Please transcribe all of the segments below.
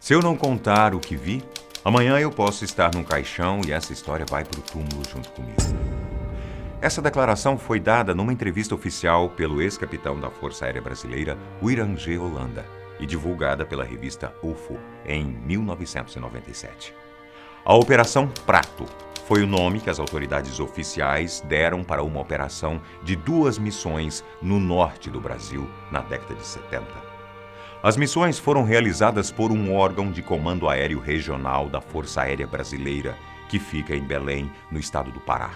Se eu não contar o que vi, amanhã eu posso estar num caixão e essa história vai para o túmulo junto comigo. Essa declaração foi dada numa entrevista oficial pelo ex-capitão da Força Aérea Brasileira, Irangê Holanda, e divulgada pela revista UFO em 1997. A Operação Prato foi o nome que as autoridades oficiais deram para uma operação de 2 missões no norte do Brasil na década de 70. As missões foram realizadas por um órgão de comando aéreo regional da Força Aérea Brasileira, que fica em Belém, no estado do Pará.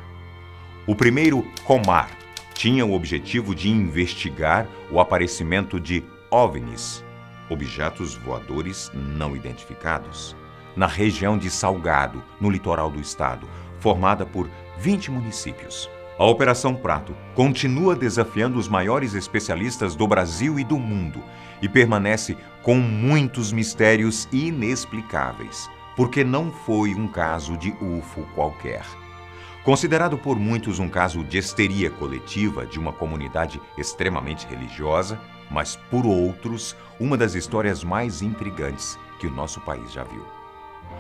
O primeiro COMAR tinha o objetivo de investigar o aparecimento de OVNIs, objetos voadores não identificados, na região de Salgado, no litoral do estado, formada por 20 municípios. A Operação Prato continua desafiando os maiores especialistas do Brasil e do mundo e permanece com muitos mistérios inexplicáveis, porque não foi um caso de UFO qualquer. Considerado por muitos um caso de histeria coletiva de uma comunidade extremamente religiosa, mas por outros, uma das histórias mais intrigantes que o nosso país já viu.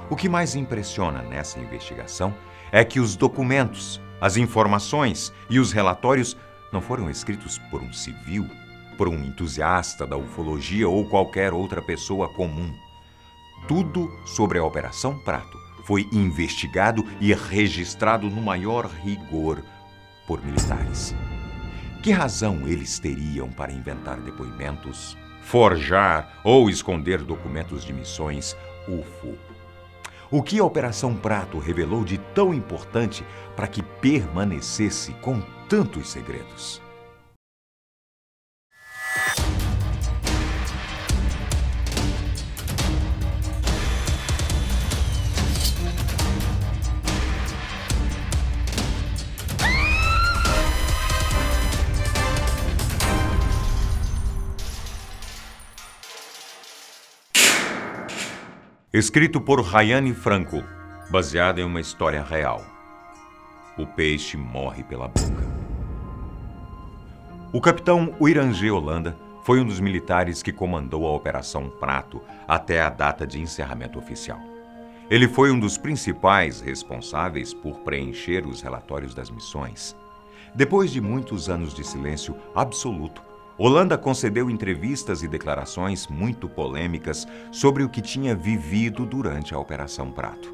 O que mais impressiona nessa investigação é que os documentos, as informações e os relatórios não foram escritos por um civil, por um entusiasta da ufologia ou qualquer outra pessoa comum. Tudo sobre a Operação Prato foi investigado e registrado no maior rigor por militares. Que razão eles teriam para inventar depoimentos, forjar ou esconder documentos de missões UFO? O que a Operação Prato revelou de tão importante para que permanecesse com tantos segredos? Escrito por Rayane Franco, baseado em uma história real. O peixe morre pela boca. O capitão Irangê Holanda foi um dos militares que comandou a Operação Prato até a data de encerramento oficial. Ele foi um dos principais responsáveis por preencher os relatórios das missões. Depois de muitos anos de silêncio absoluto, Holanda concedeu entrevistas e declarações muito polêmicas sobre o que tinha vivido durante a Operação Prato.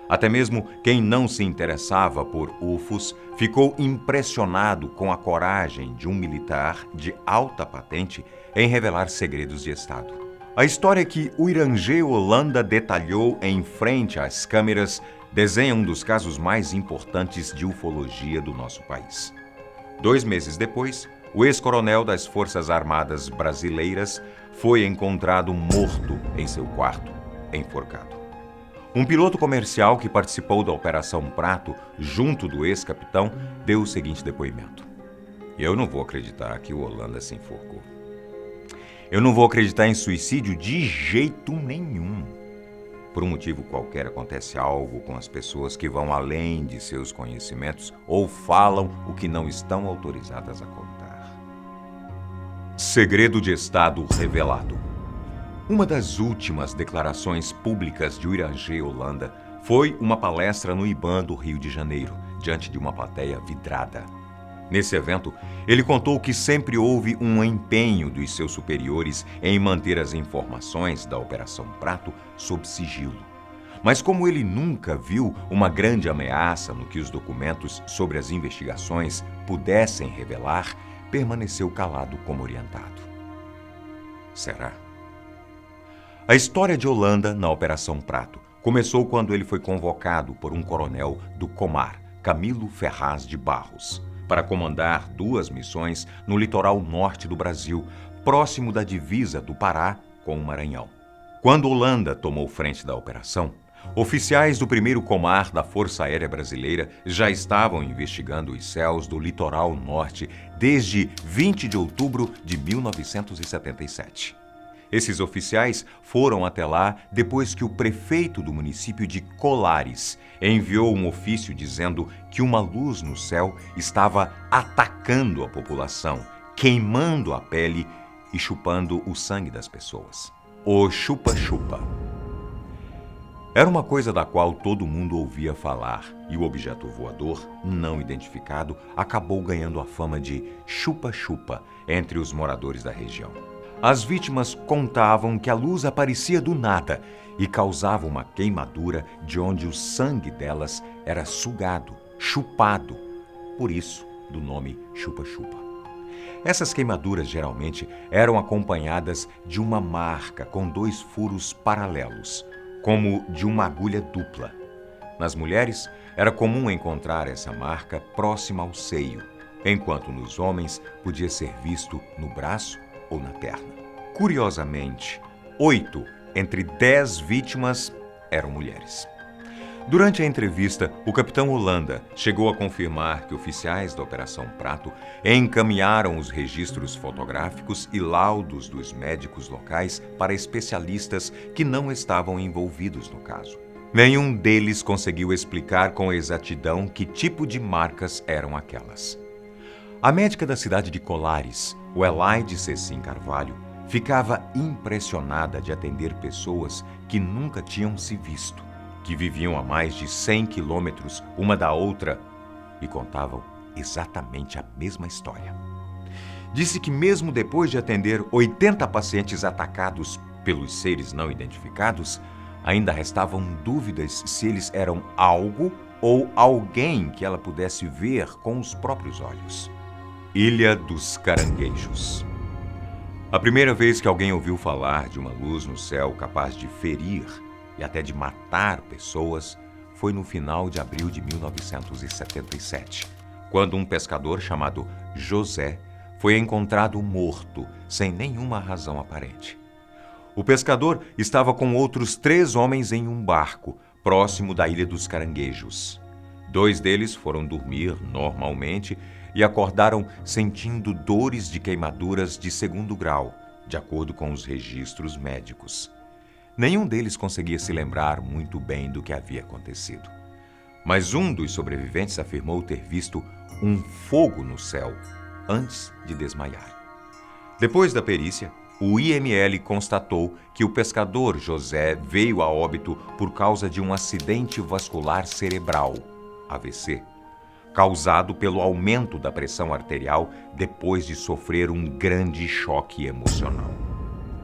Até mesmo quem não se interessava por UFOs ficou impressionado com a coragem de um militar de alta patente em revelar segredos de Estado. A história que o Irangê Holanda detalhou em frente às câmeras desenha um dos casos mais importantes de ufologia do nosso país. 2 meses depois, o ex-coronel das Forças Armadas Brasileiras foi encontrado morto em seu quarto, enforcado. Um piloto comercial que participou da Operação Prato, junto do ex-capitão, deu o seguinte depoimento: "Eu não vou acreditar que o Holanda se enforcou. Eu não vou acreditar em suicídio de jeito nenhum. Por um motivo qualquer acontece algo com as pessoas que vão além de seus conhecimentos ou falam o que não estão autorizadas a contar." Segredo de Estado revelado. Uma das últimas declarações públicas de Irangê Holanda foi uma palestra no IBAM do Rio de Janeiro, diante de uma plateia vidrada. Nesse evento, ele contou que sempre houve um empenho dos seus superiores em manter as informações da Operação Prato sob sigilo. Mas como ele nunca viu uma grande ameaça no que os documentos sobre as investigações pudessem revelar, permaneceu calado como orientado. Será? A história de Holanda na Operação Prato começou quando ele foi convocado por um coronel do COMAR, Camilo Ferraz de Barros, para comandar 2 missões no litoral norte do Brasil, próximo da divisa do Pará com o Maranhão. Quando Holanda tomou frente da operação, oficiais do 1º COMAR da Força Aérea Brasileira já estavam investigando os céus do litoral norte desde 20 de outubro de 1977. Esses oficiais foram até lá depois que o prefeito do município de Colares enviou um ofício dizendo que uma luz no céu estava atacando a população, queimando a pele e chupando o sangue das pessoas. O chupa-chupa. Era uma coisa da qual todo mundo ouvia falar, e o objeto voador, não identificado, acabou ganhando a fama de chupa-chupa entre os moradores da região. As vítimas contavam que a luz aparecia do nada e causava uma queimadura de onde o sangue delas era sugado, chupado, por isso do nome chupa-chupa. Essas queimaduras geralmente eram acompanhadas de uma marca com 2 furos paralelos, como de uma agulha dupla. Nas mulheres, era comum encontrar essa marca próxima ao seio, enquanto nos homens podia ser visto no braço ou na perna. Curiosamente, 8 entre 10 vítimas eram mulheres. Durante a entrevista, o capitão Holanda chegou a confirmar que oficiais da Operação Prato encaminharam os registros fotográficos e laudos dos médicos locais para especialistas que não estavam envolvidos no caso. Nenhum deles conseguiu explicar com exatidão que tipo de marcas eram aquelas. A médica da cidade de Colares, o Elaide Cecim Carvalho, ficava impressionada de atender pessoas que nunca tinham se visto, que viviam a mais de 100 quilômetros uma da outra e contavam exatamente a mesma história. Disse que mesmo depois de atender 80 pacientes atacados pelos seres não identificados, ainda restavam dúvidas se eles eram algo ou alguém que ela pudesse ver com os próprios olhos. Ilha dos Caranguejos. A primeira vez que alguém ouviu falar de uma luz no céu capaz de ferir e até de matar pessoas foi no final de abril de 1977, quando um pescador chamado José foi encontrado morto, sem nenhuma razão aparente. O pescador estava com outros 3 homens em um barco, próximo da Ilha dos Caranguejos. 2 deles foram dormir normalmente e acordaram sentindo dores de queimaduras de 2º grau, de acordo com os registros médicos. Nenhum deles conseguia se lembrar muito bem do que havia acontecido. Mas um dos sobreviventes afirmou ter visto um fogo no céu antes de desmaiar. Depois da perícia, o IML constatou que o pescador José veio a óbito por causa de um acidente vascular cerebral, AVC, causado pelo aumento da pressão arterial depois de sofrer um grande choque emocional.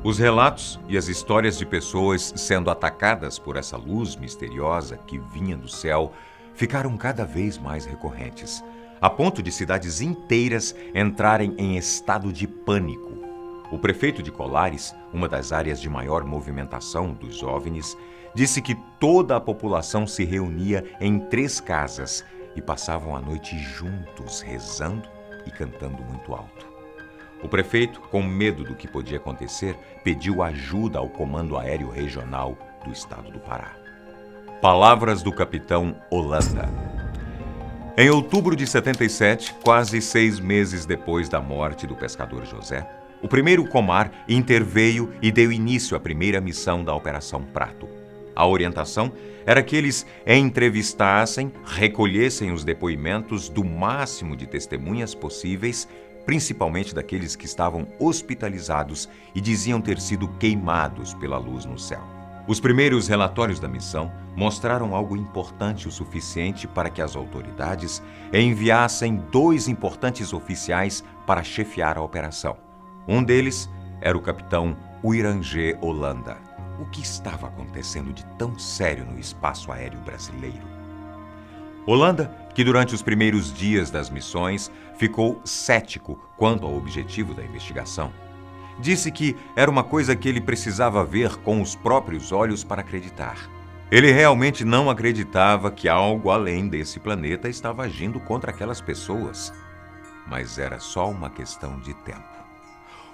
Os relatos e as histórias de pessoas sendo atacadas por essa luz misteriosa que vinha do céu ficaram cada vez mais recorrentes, a ponto de cidades inteiras entrarem em estado de pânico. O prefeito de Colares, uma das áreas de maior movimentação dos OVNIs, disse que toda a população se reunia em 3 casas e passavam a noite juntos, rezando e cantando muito alto. O prefeito, com medo do que podia acontecer, pediu ajuda ao Comando Aéreo Regional do Estado do Pará. Palavras do capitão Holanda. Em outubro de 77, quase 6 meses depois da morte do pescador José, o primeiro Comar interveio e deu início à primeira missão da Operação Prato. A orientação era que eles entrevistassem, recolhessem os depoimentos do máximo de testemunhas possíveis, principalmente daqueles que estavam hospitalizados e diziam ter sido queimados pela luz no céu. Os primeiros relatórios da missão mostraram algo importante o suficiente para que as autoridades enviassem 2 importantes oficiais para chefiar a operação. Um deles era o capitão Uirangê Holanda. O que estava acontecendo de tão sério no espaço aéreo brasileiro? Holanda, que durante os primeiros dias das missões ficou cético quanto ao objetivo da investigação, disse que era uma coisa que ele precisava ver com os próprios olhos para acreditar. Ele realmente não acreditava que algo além desse planeta estava agindo contra aquelas pessoas, mas era só uma questão de tempo.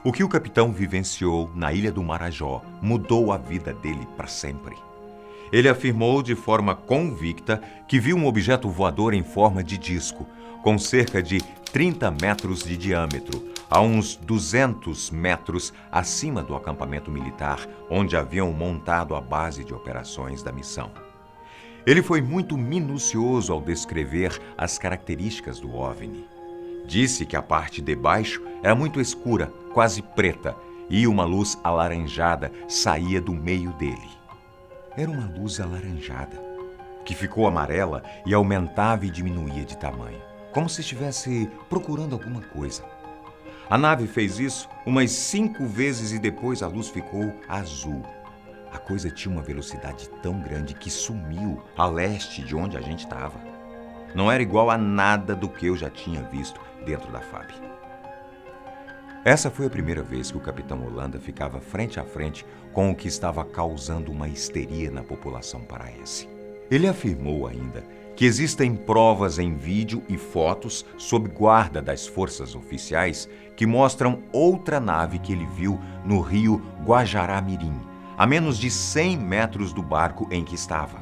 O que o capitão vivenciou na Ilha do Marajó mudou a vida dele para sempre. Ele afirmou de forma convicta que viu um objeto voador em forma de disco, com cerca de 30 metros de diâmetro, a uns 200 metros acima do acampamento militar, onde haviam montado a base de operações da missão. Ele foi muito minucioso ao descrever as características do OVNI. Disse que a parte de baixo era muito escura, quase preta, e uma luz alaranjada saía do meio dele. era uma luz alaranjada, que ficou amarela e aumentava e diminuía de tamanho, como se estivesse procurando alguma coisa. A nave fez isso umas 5 vezes e depois a luz ficou azul. A coisa tinha uma velocidade tão grande que sumiu a leste de onde a gente estava. Não era igual a nada do que eu já tinha visto dentro da FAB. Essa foi a primeira vez que o capitão Holanda ficava frente a frente com o que estava causando uma histeria na população paraense. Ele afirmou ainda que existem provas em vídeo e fotos sob guarda das forças oficiais que mostram outra nave que ele viu no rio Guajará-Mirim, a menos de 100 metros do barco em que estava.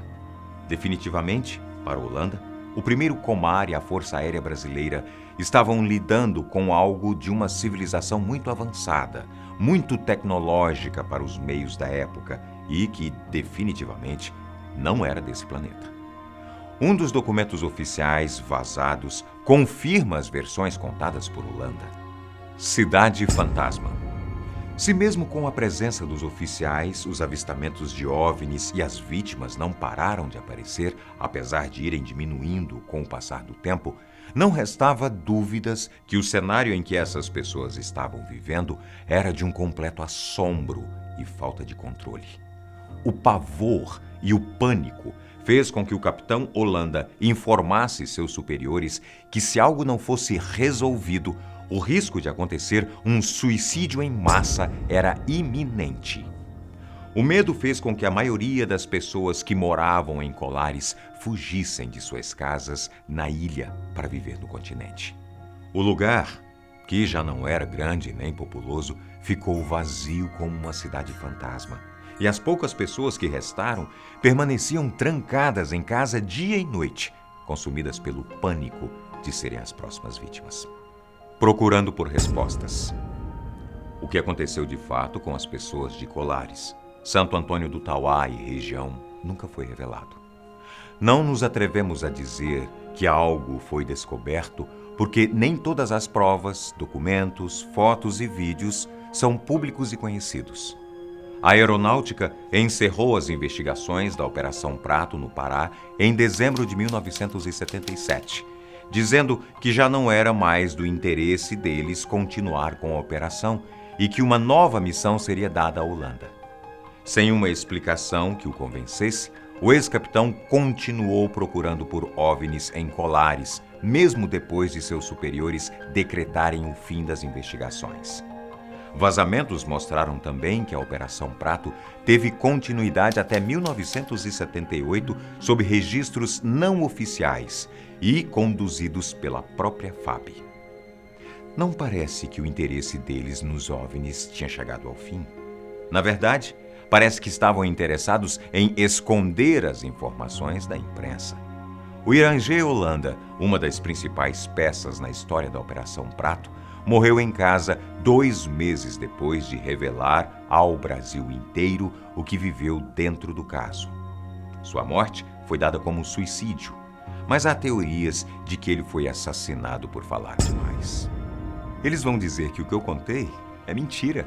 Definitivamente, para Holanda, o primeiro Comar e a Força Aérea Brasileira estavam lidando com algo de uma civilização muito avançada, muito tecnológica para os meios da época e que, definitivamente, não era desse planeta. Um dos documentos oficiais vazados confirma as versões contadas por Holanda. Cidade Fantasma. Se mesmo com a presença dos oficiais, os avistamentos de OVNIs e as vítimas não pararam de aparecer, apesar de irem diminuindo com o passar do tempo, não restava dúvidas que o cenário em que essas pessoas estavam vivendo era de um completo assombro e falta de controle. O pavor e o pânico fez com que o capitão Holanda informasse seus superiores que se algo não fosse resolvido, o risco de acontecer um suicídio em massa era iminente. O medo fez com que a maioria das pessoas que moravam em Colares fugissem de suas casas na ilha para viver no continente. O lugar, que já não era grande nem populoso, ficou vazio como uma cidade fantasma. E as poucas pessoas que restaram permaneciam trancadas em casa dia e noite, consumidas pelo pânico de serem as próximas vítimas. Procurando por respostas. O que aconteceu de fato com as pessoas de Colares, Santo Antônio do Tauá e região nunca foi revelado. Não nos atrevemos a dizer que algo foi descoberto porque nem todas as provas, documentos, fotos e vídeos são públicos e conhecidos. A Aeronáutica encerrou as investigações da Operação Prato no Pará em dezembro de 1977, dizendo que já não era mais do interesse deles continuar com a operação e que uma nova missão seria dada à Holanda. Sem uma explicação que o convencesse, o ex-capitão continuou procurando por OVNIs em Colares, mesmo depois de seus superiores decretarem o fim das investigações. Vazamentos mostraram também que a Operação Prato teve continuidade até 1978 sob registros não oficiais e conduzidos pela própria FAB. Não parece que o interesse deles nos OVNIs tinha chegado ao fim. Na verdade, parece que estavam interessados em esconder as informações da imprensa. O Irangê Holanda, uma das principais peças na história da Operação Prato, morreu em casa 2 meses depois de revelar ao Brasil inteiro o que viveu dentro do caso. Sua morte foi dada como suicídio, mas há teorias de que ele foi assassinado por falar demais. Eles vão dizer que o que eu contei é mentira,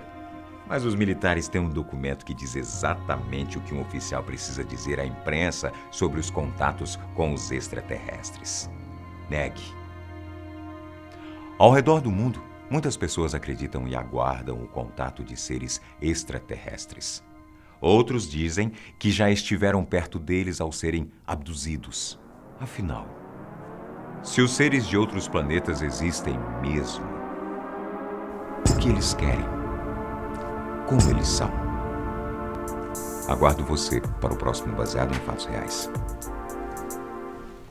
mas os militares têm um documento que diz exatamente o que um oficial precisa dizer à imprensa sobre os contatos com os extraterrestres. Negue. Ao redor do mundo, muitas pessoas acreditam e aguardam o contato de seres extraterrestres. Outros dizem que já estiveram perto deles ao serem abduzidos. Afinal, se os seres de outros planetas existem mesmo, o que eles querem? Como eles são? Aguardo você para o próximo Baseado em Fatos Reais.